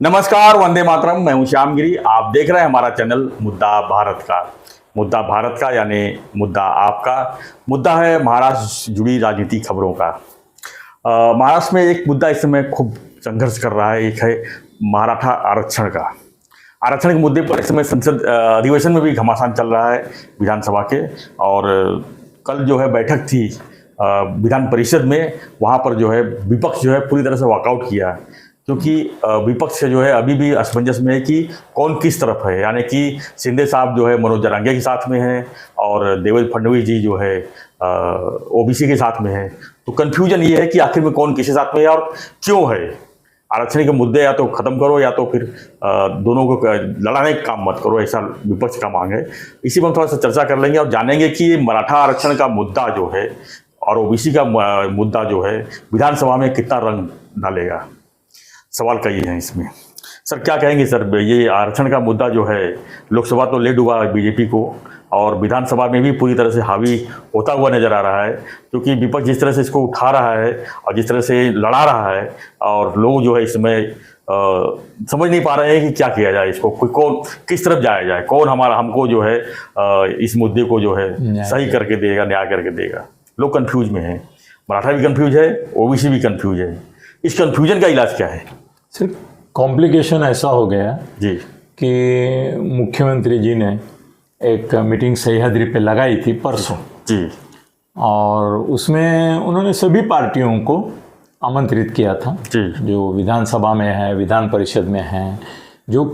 नमस्कार, वंदे मातरम। मैं हूं श्यामगिरी। आप देख रहे हैं हमारा चैनल मुद्दा भारत का। मुद्दा भारत का यानी मुद्दा आपका। मुद्दा है महाराष्ट्र से जुड़ी राजनीतिक खबरों का। महाराष्ट्र में एक मुद्दा इस समय खूब संघर्ष कर रहा है। एक है मराठा आरक्षण का। आरक्षण के मुद्दे पर इस समय संसद अधिवेशन में भी घमासान चल रहा है विधानसभा के। और कल जो है बैठक थी विधान परिषद में। वहाँ पर जो है विपक्ष जो है पूरी तरह से वॉकआउट किया, क्योंकि विपक्ष जो है अभी भी असमंजस में है कि कौन किस तरफ है। यानी कि शिंदे साहब जो है मनोज जरांगे के साथ में हैं और देवेंद्र फडणवीस जी जो है ओबीसी के साथ में है। तो कन्फ्यूजन ये है कि आखिर में कौन किसके साथ में है और क्यों है। आरक्षण के मुद्दे या तो ख़त्म करो या तो फिर दोनों को लड़ाने का काम मत करो, ऐसा विपक्ष का मांग है। इसी पर हम थोड़ा सा चर्चा कर लेंगे और जानेंगे कि ये मराठा आरक्षण का मुद्दा जो है और ओबीसी का मुद्दा जो है विधानसभा में कितना रंग डालेगा। सवाल का ये है इसमें। सर क्या कहेंगे सर, ये आरक्षण का मुद्दा जो है लोकसभा तो ले डूबा बीजेपी को और विधानसभा में भी पूरी तरह से हावी होता हुआ नजर आ रहा है, क्योंकि विपक्ष जिस तरह से इसको उठा रहा है और जिस तरह से लड़ा रहा है और लोग जो है इसमें समझ नहीं पा रहे हैं कि क्या किया जाए, इसको कौन किस तरफ जाया जाए, कौन हमको जो है इस मुद्दे को जो है सही करके देगा, न्याय करके देगा। लोग कन्फ्यूज में हैं। मराठा भी कन्फ्यूज है, ओबीसी भी कन्फ्यूज है। इस कन्फ्यूजन का इलाज क्या है? सिर्फ कॉम्प्लिकेशन ऐसा हो गया जी कि मुख्यमंत्री जी ने एक मीटिंग सह्याद्री पे लगाई थी परसों जी, और उसमें उन्होंने सभी पार्टियों को आमंत्रित किया था जी, जो विधानसभा में है, विधान परिषद में है, जो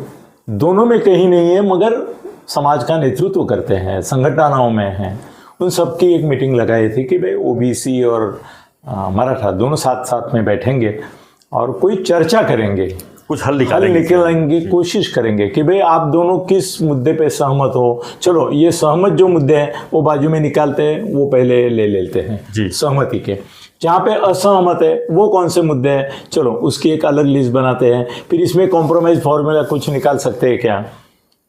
दोनों में कहीं नहीं है मगर समाज का नेतृत्व करते हैं, संगठनों में हैं। उन सब की एक मीटिंग लगाई थी कि भाई ओबीसी और मराठा दोनों साथ साथ में बैठेंगे और कोई चर्चा करेंगे, कुछ हल निकालेंगे की कोशिश करेंगे कि भाई आप दोनों किस मुद्दे पे सहमत हो। चलो ये सहमत जो मुद्दे हैं वो बाजू में निकालते हैं, वो पहले ले लेते हैं जी। सहमति के। जहाँ पे असहमत है वो कौन से मुद्दे हैं, चलो उसकी एक अलग लिस्ट बनाते हैं। फिर इसमें कॉम्प्रोमाइज़ फॉर्मूला कुछ निकाल सकते हैं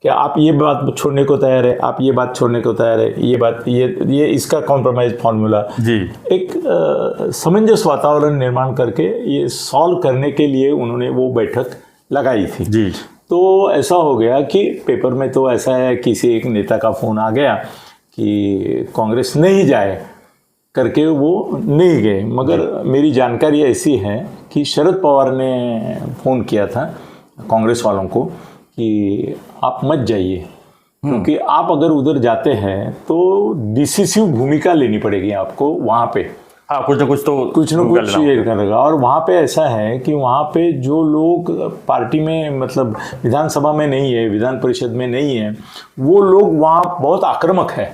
क्या आप ये बात छोड़ने को तैयार है, आप ये बात छोड़ने को तैयार है, ये बात ये इसका कॉम्प्रोमाइज फार्मूला जी। एक समंजस वातावरण निर्माण करके ये सॉल्व करने के लिए उन्होंने वो बैठक लगाई थी जी। तो ऐसा हो गया कि पेपर में तो ऐसा है, किसी एक नेता का फ़ोन आ गया कि कांग्रेस नहीं जाए करके, वो नहीं गए। मगर मेरी जानकारी ऐसी है कि शरद पवार ने फ़ोन किया था कांग्रेस वालों को कि आप मत जाइए, क्योंकि आप अगर उधर जाते हैं तो डिसिसिव भूमिका लेनी पड़ेगी आपको वहाँ पे। हाँ, कुछ ना कुछ ये करेगा। और वहाँ पे ऐसा है कि वहाँ पे जो लोग पार्टी में मतलब विधानसभा में नहीं है, विधान परिषद में नहीं है, वो लोग वहाँ बहुत आक्रामक है,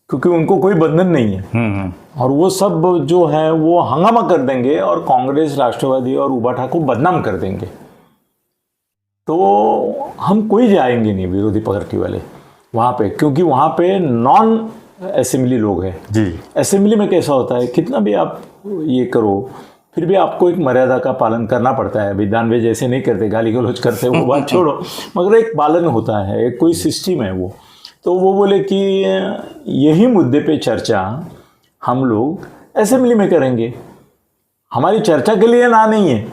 क्योंकि उनको कोई बंधन नहीं है। और वो सब जो है वो हंगामा कर देंगे और कांग्रेस, राष्ट्रवादी और उबाठा को बदनाम कर देंगे। तो हम कोई जाएंगे नहीं विरोधी पार्टी वाले वहाँ पे, क्योंकि वहाँ पे नॉन असेंबली लोग हैं जी। असेंबली में कैसा होता है, कितना भी आप ये करो फिर भी आपको एक मर्यादा का पालन करना पड़ता है। विधान में जैसे नहीं करते, गाली गलौज करते, वो बात छोड़ो, मगर एक पालन होता है, एक कोई सिस्टम है वो। तो वो बोले कि यही मुद्दे पे चर्चा हम लोग असेंबली में करेंगे, हमारी चर्चा के लिए ना नहीं है।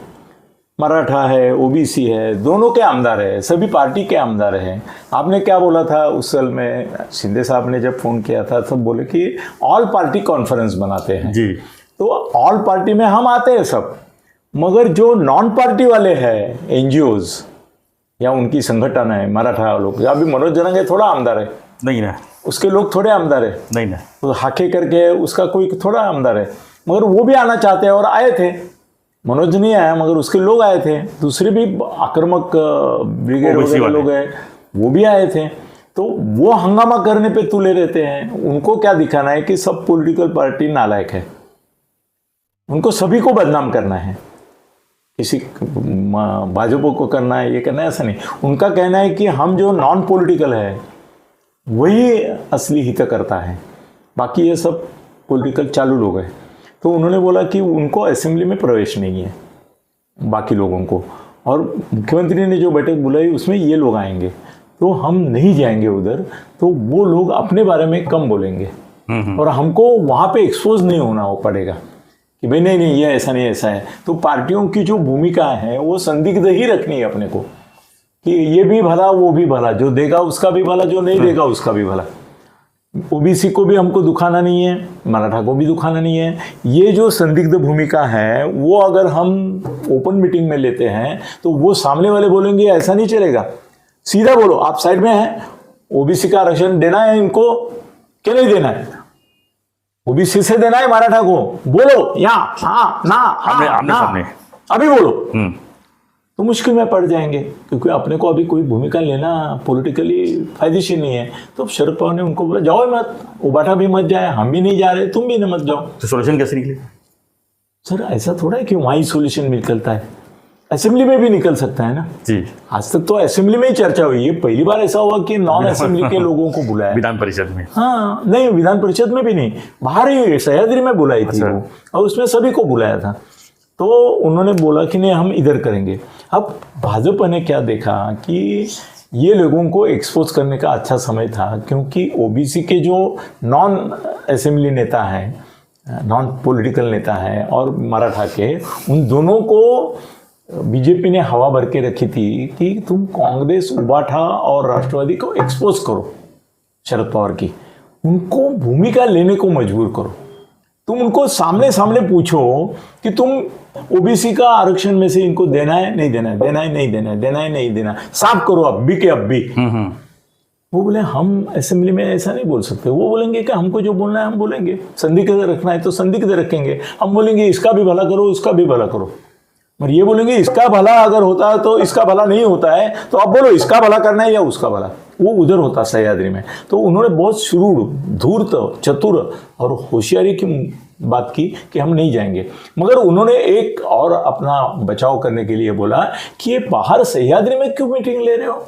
मराठा है, ओबीसी है, दोनों के आमदार है, सभी पार्टी के आमदार हैं। आपने क्या बोला था उस साल में, शिंदे साहब ने जब फ़ोन किया था सब बोले कि ऑल पार्टी कॉन्फ्रेंस बनाते हैं जी। तो ऑल पार्टी में हम आते हैं सब, मगर जो नॉन पार्टी वाले हैं, एनजीओज या उनकी संगठन है, मराठा लोग, अभी मनोज जरांगे थोड़ा आमदार है नहीं ना, उसके लोग थोड़े आमदार है नहीं ना, तो हाके करके उसका कोई थोड़ा आमदार है, मगर वो भी आना चाहते हैं और आए थे। मनोज नहीं आया मगर उसके लोग आए थे, दूसरे भी आक्रामक ब्रिगेड वगैरह लोग हैं वो भी आए थे। तो वो हंगामा करने पे तुले रहते हैं। उनको क्या दिखाना है कि सब पॉलिटिकल पार्टी नालायक है, उनको सभी को बदनाम करना है, किसी भाजपा को करना है, ये करना है, ऐसा नहीं। उनका कहना है कि हम जो नॉन पॉलिटिकल है वही असली हित करता है, बाकी ये सब पॉलिटिकल चालू लोग हैं। तो उन्होंने बोला कि उनको असेंबली में प्रवेश नहीं है बाकी लोगों को, और मुख्यमंत्री ने जो बैठक बुलाई उसमें ये लोग आएंगे तो हम नहीं जाएंगे उधर, तो वो लोग अपने बारे में कम बोलेंगे और हमको वहाँ पे एक्सपोज नहीं होना पड़ेगा। कि भाई नहीं नहीं ये ऐसा नहीं ऐसा है। तो पार्टियों की जो भूमिका है वो संदिग्ध ही रखनी है अपने को, कि ये भी भला वो भी भला, जो देगा उसका भी भला, जो नहीं देगा उसका भी भला। ओबीसी को भी हमको दुखाना नहीं है, मराठा को भी दुखाना नहीं है। ये जो संदिग्ध भूमिका है वो अगर हम ओपन मीटिंग में लेते हैं तो वो सामने वाले बोलेंगे ऐसा नहीं चलेगा, सीधा बोलो आप साइड में हैं, ओबीसी का आरक्षण देना है इनको कि नहीं देना है, ओबीसी से देना है मराठा को, बोलो यहाँ हाँ ना हाँ ना, अभी बोलो। तो मुश्किल में पड़ जाएंगे, क्योंकि अपने को अभी कोई भूमिका लेना पॉलिटिकली फायदेशीर नहीं है। तो शरद पवार ने उनको बोला जाओ मत, उबाटा भी मत जाए, हम भी नहीं जा रहे, तुम भी न मत जाओ। तो सोल्यूशन कैसे निकले? सर ऐसा थोड़ा है कि वहाँ ही सोल्यूशन निकलता है, असेंबली में भी निकल सकता है ना जी। आज तक तो असेंबली में ही चर्चा हुई है, पहली बार ऐसा हुआ कि नॉन असेंबली के लोगों को बुलाया विधान परिषद में। हाँ नहीं, विधान परिषद में भी नहीं, बाहर ही सह्याद्री में बुलाई थी वो, और उसमें सभी को बुलाया था। तो उन्होंने बोला कि नहीं हम इधर करेंगे। अब भाजपा ने क्या देखा कि ये लोगों को एक्सपोज करने का अच्छा समय था, क्योंकि ओबीसी के जो नॉन असेंबली नेता हैं, नॉन पॉलिटिकल नेता हैं, और मराठा के, उन दोनों को बीजेपी ने हवा भर के रखी थी कि तुम कांग्रेस, उबाठा और राष्ट्रवादी को एक्सपोज करो शरद पवार की, उनको भूमिका लेने को मजबूर करो। तुम उनको सामने सामने पूछो कि तुम ओबीसी का आरक्षण में से इनको देना है नहीं देना है, देना है नहीं देना है, देना है नहीं देना, साफ करो अब भी के अब भी। वो बोले हम असेंबली में ऐसा नहीं बोल सकते। वो बोलेंगे कि हमको जो बोलना है हम बोलेंगे, संदिग्ध रखना है तो संदिग्ध रखेंगे, हम बोलेंगे इसका भी भला करो उसका भी भला करो। और ये बोलेंगे इसका भला अगर होता है तो इसका भला नहीं होता है, तो आप बोलो इसका भला करना है या उसका भला। वो उधर होता सह्याद्री में। तो उन्होंने बहुत शुरू, धूर्त, चतुर और होशियारी की बात की कि हम नहीं जाएंगे। मगर उन्होंने एक और अपना बचाव करने के लिए बोला कि ये बाहर सह्याद्री में क्यों मीटिंग ले रहे हो,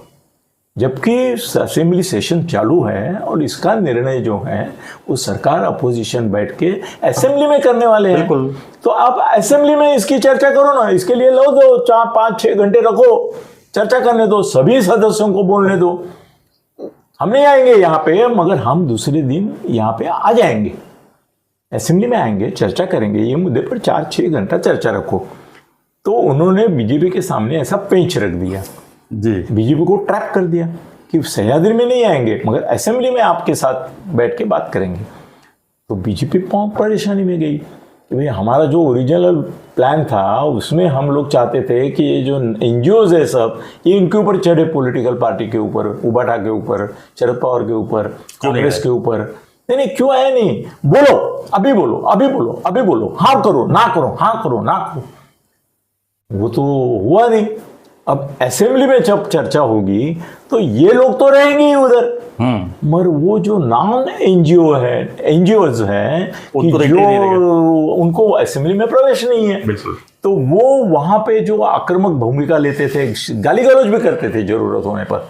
जबकि असेंबली सेशन चालू है और इसका निर्णय जो है वो सरकार अपोजिशन बैठ के असेंबली में करने वाले हैं। बिल्कुल। तो आप असेंबली में इसकी चर्चा करो ना, इसके लिए लो दो 4-5-6 घंटे रखो, चर्चा करने दो, सभी सदस्यों को बोलने दो। हम नहीं आएंगे यहाँ पे, मगर हम दूसरे दिन यहाँ पे आ जाएंगे, असेंबली में आएंगे, चर्चा करेंगे, ये मुद्दे पर 4-6 घंटा चर्चा रखो। तो उन्होंने बीजेपी के सामने ऐसा पेंच रख दिया जी, बीजेपी को ट्रैप कर दिया कि सह्याद्री में नहीं आएंगे मगर असेंबली में आपके साथ बैठ के बात करेंगे। तो बीजेपी परेशानी में गई कि भाई हमारा जो ओरिजिनल प्लान था उसमें हम लोग चाहते थे कि ये जो एनजीओज है सब, ये इनके ऊपर चढ़े, पॉलिटिकल पार्टी के ऊपर, उबाठा के ऊपर, शरद पवार के ऊपर, कांग्रेस के ऊपर। नहीं क्यों आया नहीं, बोलो अभी बोलो, अभी बोलो, अभी बोलो, हाँ करो ना करो, हाँ करो ना करो। वो तो हुआ नहीं। अब असेंबली में जब चर्चा होगी तो ये लोग तो रहेंगे ही उधर, मगर वो जो नॉन एनजीओ है, एनजीओज हैं कि जो उनको असेंबली में प्रवेश नहीं है, तो वो वहां पे जो आक्रामक भूमिका लेते थे, गाली गलौज भी करते थे जरूरत होने पर,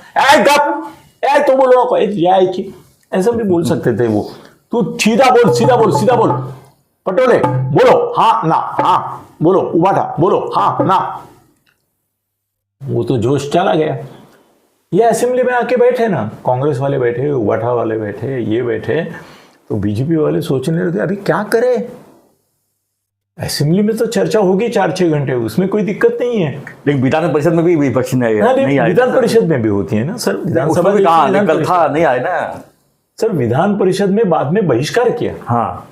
तो बोलो ऐसा भी बोल सकते थे वो, तू सीधा बोल सीधा बोल सीधा बोल, पटोले बोलो हाँ ना, हाँ बोलो, उबाठा बोलो हाँ ना। वो तो जोश चला गया। ये असेंबली में आके बैठे ना, कांग्रेस वाले बैठे, उबाठा वाले बैठे, ये बैठे, तो बीजेपी वाले सोचने लगे अभी क्या करें, असेंबली में तो चर्चा होगी 4-6 घंटे, उसमें कोई दिक्कत नहीं है, लेकिन विधान परिषद में भी विपक्ष नहीं आए। विधान परिषद में भी होती है ना सर, विधानसभा में कल था नहीं आए ना सर। विधान परिषद में बाद में बहिष्कार किया, हाँ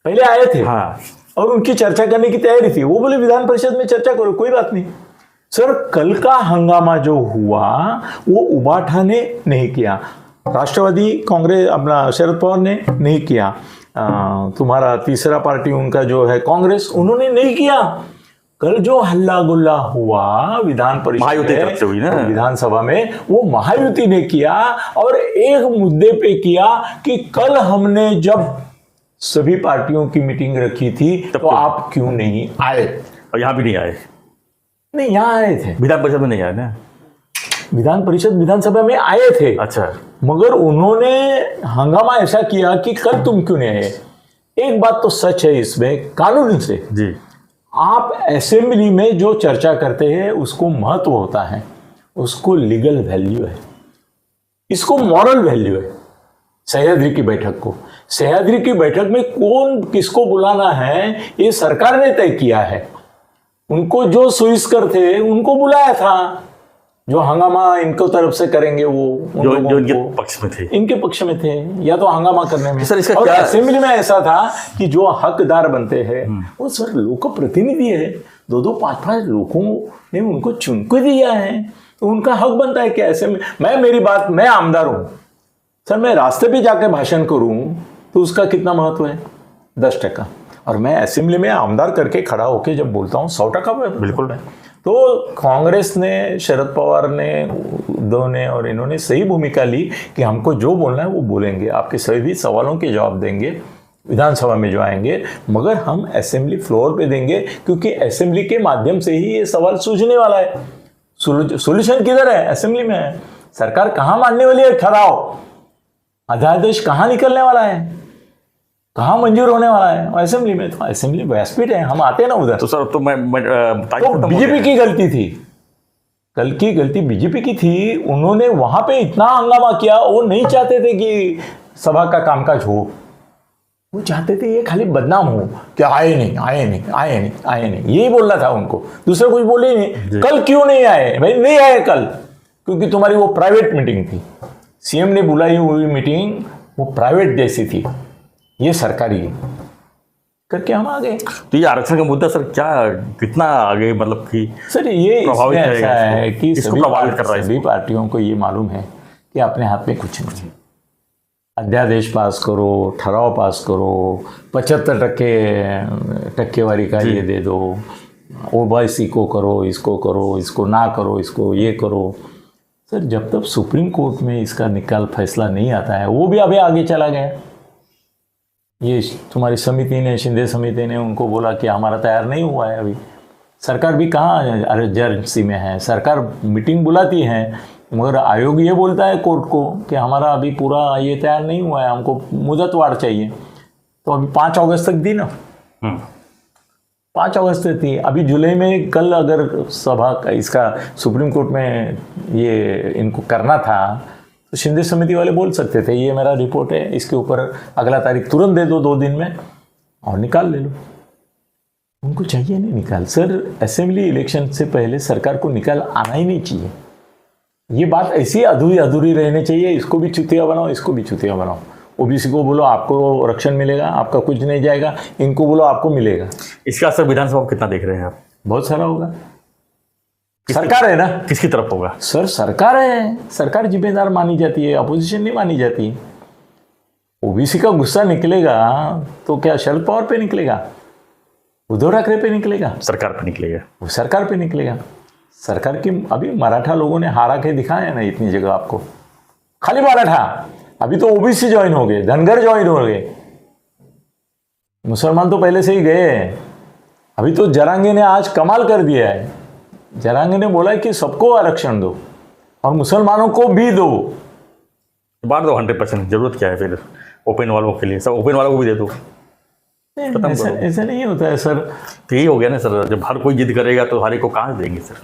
पहले आए थे, हाँ, और उनकी चर्चा करने की तैयारी थी। वो बोले विधान परिषद में चर्चा करो, कोई बात नहीं। सर कल का हंगामा जो हुआ वो उबाठा ने नहीं किया, राष्ट्रवादी कांग्रेस अपना शरद पवार ने नहीं किया, तुम्हारा तीसरा पार्टी उनका जो है कांग्रेस, उन्होंने नहीं किया। कल जो हल्ला गुल्ला हुआ विधान परिषद में, विधानसभा में, वो महायुति ने किया, और एक मुद्दे पे किया कि कल हमने जब सभी पार्टियों की मीटिंग रखी थी तो आप क्यों नहीं आए, और यहाँ भी नहीं आए। नहीं यहाँ आए थे, विधान परिषद में नहीं आए ना, विधान परिषद विधानसभा में आए थे। अच्छा, मगर उन्होंने हंगामा ऐसा किया कि कल तुम क्यों नहीं आए। एक बात तो सच है इसमें, कानून से जी, आप असेंबली में जो चर्चा करते हैं उसको महत्व होता है, उसको लीगल वैल्यू है, इसको मॉरल वैल्यू है। सह्याद्री की बैठक को सह्याद्री की बैठक में कौन किसको बुलाना है ये सरकार ने तय किया है। उनको जो सोइस्कर थे उनको बुलाया था, जो हंगामा इनको तरफ से करेंगे वो जो इनके पक्ष में थे, इनके पक्ष में थे, या तो हंगामा करने में। सर इसका और क्या असेंबली में ऐसा था कि जो हकदार बनते हैं वो सर लोक प्रतिनिधि है, 2-2, 5-5 लोगों ने उनको चुन के दिया है, तो उनका हक बनता है कि ऐसे में मैं आमदार हूं सर, मैं रास्ते पे जाके भाषण करूं तो उसका कितना महत्व है? 10%। और मैं असेंबली में आमदार करके खड़ा होके जब बोलता हूँ 100% बिल्कुल है। तो कांग्रेस ने, शरद पवार ने, उद्धव ने और इन्होंने सही भूमिका ली कि हमको जो बोलना है वो बोलेंगे, आपके सभी सवालों के जवाब देंगे विधानसभा में जो आएंगे, मगर हम असेंबली फ्लोर पे देंगे, क्योंकि असेंबली के माध्यम से ही ये सवाल सूझने वाला है। सोल्यूशन किधर है? असेंबली में है। सरकार कहाँ मानने वाली है ठहराव? अध्यादेश कहाँ निकलने वाला है? कहाँ मंजूर होने वाला है? असेंबली में। तो असेंबली व्यासपीठ है, हम आते हैं ना उधर। तो सर तो तो बीजेपी की गलती थी, कल की गलती बीजेपी की थी। उन्होंने वहां पे इतना हंगामा किया, वो नहीं चाहते थे कि सभा का कामकाज हो, वो चाहते थे ये खाली बदनाम हो कि आए नहीं, यही बोलना था उनको, दूसरा कुछ बोले ही नहीं। कल क्यों नहीं आए भाई? नहीं आए कल क्योंकि तुम्हारी वो प्राइवेट मीटिंग थी, सीएम ने बुलाई हुई मीटिंग, वो प्राइवेट जैसी थी, ये सरकारी करके हम आ गए। तो ये आरक्षण का मुद्दा सर क्या कितना आगे, मतलब कि सर ये प्रभावित ऐसा है कि इसको प्रभावित कर रहा है? सभी पार्टियों को ये मालूम है कि अपने हाथ में कुछ नहीं। अध्यादेश पास करो, ठहराव पास करो, 75% टक्केवारी का ये दे दो, ओबीसी को करो, इसको ना करो, इसको ये करो। सर जब तक सुप्रीम कोर्ट में इसका निकाल फैसला नहीं आता है, वो भी अभी आगे चला गया। ये तुम्हारी समिति ने, शिंदे समिति ने उनको बोला कि हमारा तैयार नहीं हुआ है अभी। सरकार भी कहाँ अर्जेंसी में है, सरकार मीटिंग बुलाती है, मगर आयोग ये बोलता है कोर्ट को कि हमारा अभी पूरा ये तैयार नहीं हुआ है, हमको मुदतवार चाहिए। तो अभी 5 अगस्त तक दी ना, 5 अगस्त तक थी। अभी जुलाई में कल अगर सभा का इसका सुप्रीम कोर्ट में ये इनको करना था तो शिंदे समिति वाले बोल सकते थे ये मेरा रिपोर्ट है, इसके ऊपर अगला तारीख तुरंत दे दो 2 दिन में और निकाल ले लो। उनको चाहिए नहीं निकाल। सर असेंबली इलेक्शन से पहले सरकार को निकाल आना ही नहीं चाहिए। ये बात ऐसी अधूरी रहनी चाहिए, इसको भी चुतिया बनाओ, इसको भी चुतिया बनाओ। ओबीसी को बोलो आपको रक्षण मिलेगा, आपका कुछ नहीं जाएगा, इनको बोलो आपको मिलेगा। इसका असर विधानसभा कितना देख रहे हैं आप? बहुत सारा होगा। सरकार है ना, किसकी तरफ होगा? सर सरकार है, सरकार जिम्मेदार मानी जाती है, अपोजिशन नहीं मानी जाती। ओबीसी का गुस्सा निकलेगा तो क्या शरद पवार पे निकलेगा, उद्धव ठाकरे पे निकलेगा, सरकार पे निकलेगा, वो सरकार पे निकलेगा। सरकार की अभी मराठा लोगों ने हारा के दिखाया ना इतनी जगह आपको, खाली मराठा। अभी तो ओबीसी ज्वाइन हो गए, धनगर ज्वाइन हो गए, मुसलमान तो पहले से ही गए हैं। अभी तो जरांगे ने आज कमाल कर दिया है। जरांगे ने बोला कि सबको आरक्षण दो और मुसलमानों को भी दो, बांट दो 100%। जरूरत क्या है फिर ओपन वालों के लिए? सब ओपन वालों को भी दे दो। ऐसा नहीं होता है सर। तो यही हो गया ना सर, जब हर कोई जिद करेगा तो हर एक को कहाँ से देंगे सर?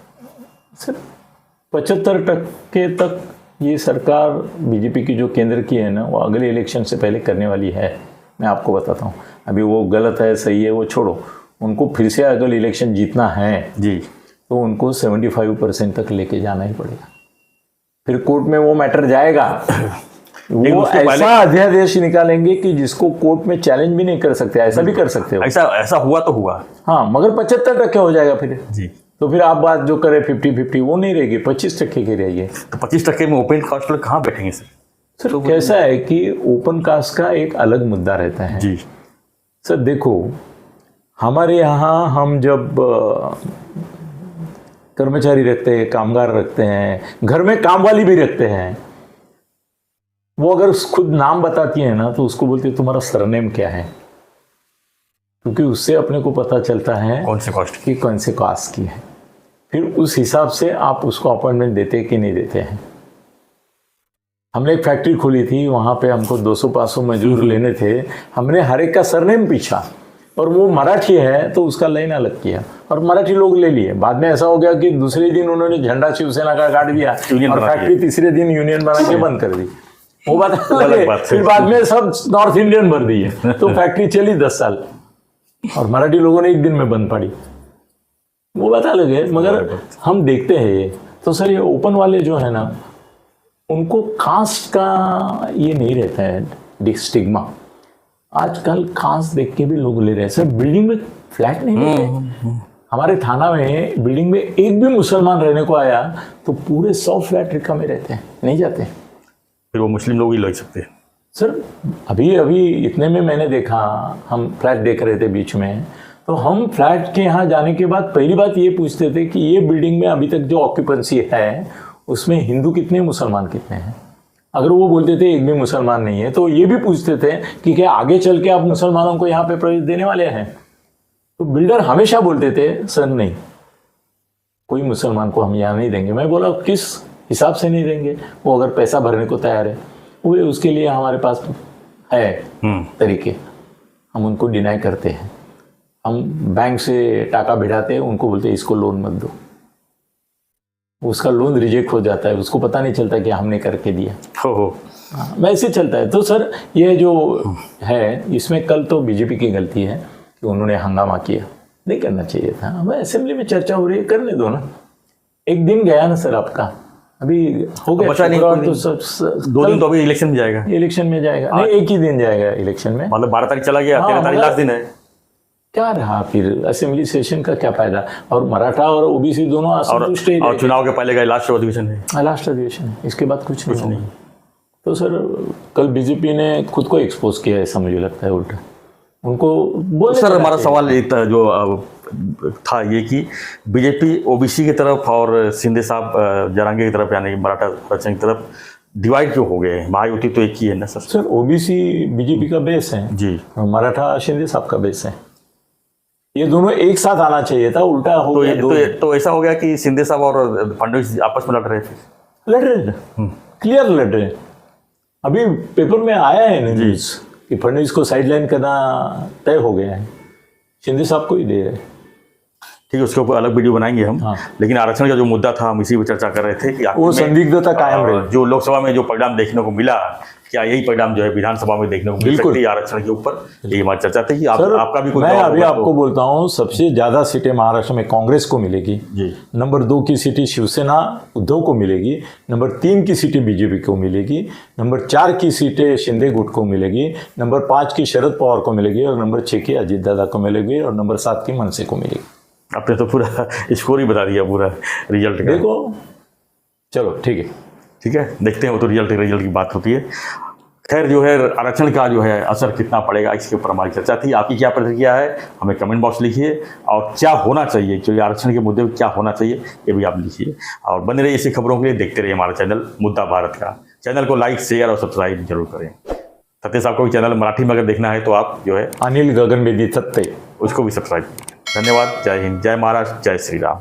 75% तक ये सरकार बीजेपी की जो केंद्र की है ना, वो अगले इलेक्शन से पहले करने वाली है। मैं आपको बताता हूँ, अभी वो गलत है सही है वो छोड़ो, उनको फिर से अगले इलेक्शन जीतना है जी, तो उनको 75% तक लेके जाना ही पड़ेगा। फिर कोर्ट में वो मैटर जाएगा, वो ऐसा अध्यादेश निकालेंगे कि जिसको कोर्ट में चैलेंज भी नहीं कर सकते। ऐसा भी कर सकते हो, ऐसा हुआ तो हुआ, हाँ, मगर 75% हो जाएगा फिर जी। तो फिर आप बात जो करें 50-50 वो नहीं रहेगी, 25% की रहेगी। तो 25% में ओपन कास्ट लोग कहाँ बैठेंगे सर? सर तो कैसा है कि ओपन कास्ट का एक अलग मुद्दा रहता है जी। सर देखो, हमारे यहाँ हम जब कर्मचारी रखते हैं, कामगार रखते हैं, घर में काम वाली भी रखते हैं, वो अगर खुद नाम बताती है ना तो उसको बोलती है तुम्हारा सरनेम क्या है, क्योंकि उससे अपने को पता चलता है कौन से कास्ट की, कौन से कास्ट की है। फिर उस हिसाब से आप उसको अपॉइंटमेंट देते कि नहीं देते हैं। हमने एक फैक्ट्री खोली थी, वहाँ पे हमको 200-500 मजदूर लेने थे। हमने हर एक का सरनेम पूछा और वो मराठी है तो उसका लाइन अलग किया और मराठी लोग ले लिए। बाद में ऐसा हो गया कि दूसरे दिन उन्होंने झंडा शिवसेना का काट दिया और फैक्ट्री तीसरे दिन यूनियन बना के बंद कर दी। वो बात अलग अलग है। बात है। फिर बाद में सब नॉर्थ इंडियन भर दिए, तो फैक्ट्री चली 10 साल और मराठी लोगों ने एक दिन में बंद पड़ी, वो बात अलग है। मगर हम देखते हैं ये, तो सर ये ओपन वाले जो है ना, उनको कास्ट का ये नहीं रहता है स्टिग्मा। आजकल कास्ट देख के भी लोग ले रहे हैं। सर बिल्डिंग में फ्लैट नहीं लेते। हमारे थाना में बिल्डिंग में एक भी मुसलमान रहने को आया तो पूरे 100 फ्लैट रिक्का में रहते हैं, नहीं जाते। फिर वो मुस्लिम लोग ही लग सकते हैं। सर अभी इतने में मैंने देखा, हम फ्लैट देख रहे थे बीच में, तो हम फ्लैट के यहाँ जाने के बाद पहली बात ये पूछते थे कि ये बिल्डिंग में अभी तक जो ऑक्यूपेंसी है उसमें हिंदू कितने, मुसलमान कितने हैं। अगर वो बोलते थे एक भी मुसलमान नहीं है, तो ये भी पूछते थे कि क्या आगे चल के आप मुसलमानों को यहाँ पे प्रवेश देने वाले हैं। तो बिल्डर हमेशा बोलते थे सर नहीं, कोई मुसलमान को हम यहाँ नहीं देंगे। मैं बोला किस हिसाब से नहीं देंगे, वो अगर पैसा भरने को तैयार है, वो उसके लिए हमारे पास है तरीके, हम उनको डिनाई करते हैं। हम बैंक से टाका भिड़ाते हैं, उनको बोलते हैं इसको लोन मत दो, उसका लोन रिजेक्ट हो जाता है, उसको पता नहीं चलता कि हमने करके दिया। हो वैसे चलता है। तो सर ये जो है, इसमें कल तो बीजेपी की गलती है कि उन्होंने हंगामा किया, नहीं करना चाहिए था। अब असेंबली में चर्चा हो रही है, करने दो ना। एक दिन गया ना सर आपका, अभी हो गया बचा नहीं, शुक्रवार, तो 2 दिन तो अभी इलेक्शन में जाएगा। इलेक्शन में जाएगा, नहीं एक ही दिन जाएगा इलेक्शन में, मतलब 12 तारीख चला गया, 13 तारीख लास्ट दिन है। क्या रहा फिर असेंबली सेशन का क्या फायदा। और मराठा और ओबीसी दोनों असंतुष्ट ही और चुनाव के पहले का लास्ट अधिवेशन है। लास्ट अधिवेशन है, इसके बाद कुछ नहीं। तो सर कल बीजेपी ने खुद को एक्सपोज किया, ऐसा मुझे लगता है उल्टा उनको बोलने। सर हमारा सवाल जो था ये कि बीजेपी ओबीसी की तरफ और शिंदे साहब जरांगे की तरफ, यानी कि मराठा आरक्षण की तरफ डिवाइड क्यों हो गए। महायुति तो एक ही है ना सर। सर ओबीसी बीजेपी का बेस है जी, मराठा शिंदे साहब का बेस है, ये दोनों एक साथ आना चाहिए था, उल्टा हो गया। तो ऐसा हो गया कि शिंदे साहब और फडणवीस आपस में लड़ रहे थे। लड़ रहे, क्लियर लड़ रहे। अभी पेपर में आया है न्यूज कि फडणवीस को साइडलाइन करना तय हो गया है, शिंदे साहब को ही दे रहे। ठीक है, उसके ऊपर अलग वीडियो बनाएंगे हम। हाँ। लेकिन आरक्षण का जो मुद्दा था, हम इसी पर चर्चा कर रहे थे कि वो संदिग्धता कायम रही। जो लोकसभा में जो परिणाम देखने को मिला, क्या यही परिणाम जो है विधानसभा में देखने को मिल सकती है आरक्षण के ऊपर, ये हमारी चर्चा थी कि आपका भी कोई। मैं अभी आपको बोलता हूँ, सबसे ज्यादा सीटें महाराष्ट्र में कांग्रेस को मिलेगी जी। नंबर 2 की सीटें शिवसेना उद्धव को मिलेगी, नंबर 3 की सीटें बीजेपी को मिलेगी, नंबर 4 की सीटें शिंदे गुट को मिलेगी, नंबर 5 की शरद पवार को मिलेगी, और नंबर 6 की अजीत दादा को मिलेगी, और नंबर 7 की मनसे को मिलेगी। आपने तो पूरा स्कोर ही बता दिया, पूरा रिजल्ट का। देखो चलो ठीक है, देखते हैं, वो तो रिजल्ट की बात होती है। खैर जो है आरक्षण का जो है असर कितना पड़ेगा, इसके ऊपर हमारी चर्चा थी। आपकी क्या प्रतिक्रिया है, हमें कमेंट बॉक्स लिखिए, और क्या होना चाहिए, जो आरक्षण के मुद्दे पर क्या होना चाहिए ये भी आप लिखिए। और बने रहिए ऐसी खबरों के लिए, देखते रहिए हमारा चैनल मुद्दा भारत का। चैनल को लाइक, शेयर और सब्सक्राइब जरूर करें। सत्य साहब को भी चैनल मराठी में अगर देखना है तो आप जो है अनिल गगन बेदी सत्ते, उसको भी सब्सक्राइब कीजिए। धन्यवाद। जय हिंद, जय महाराष्ट्र, जय श्री राम।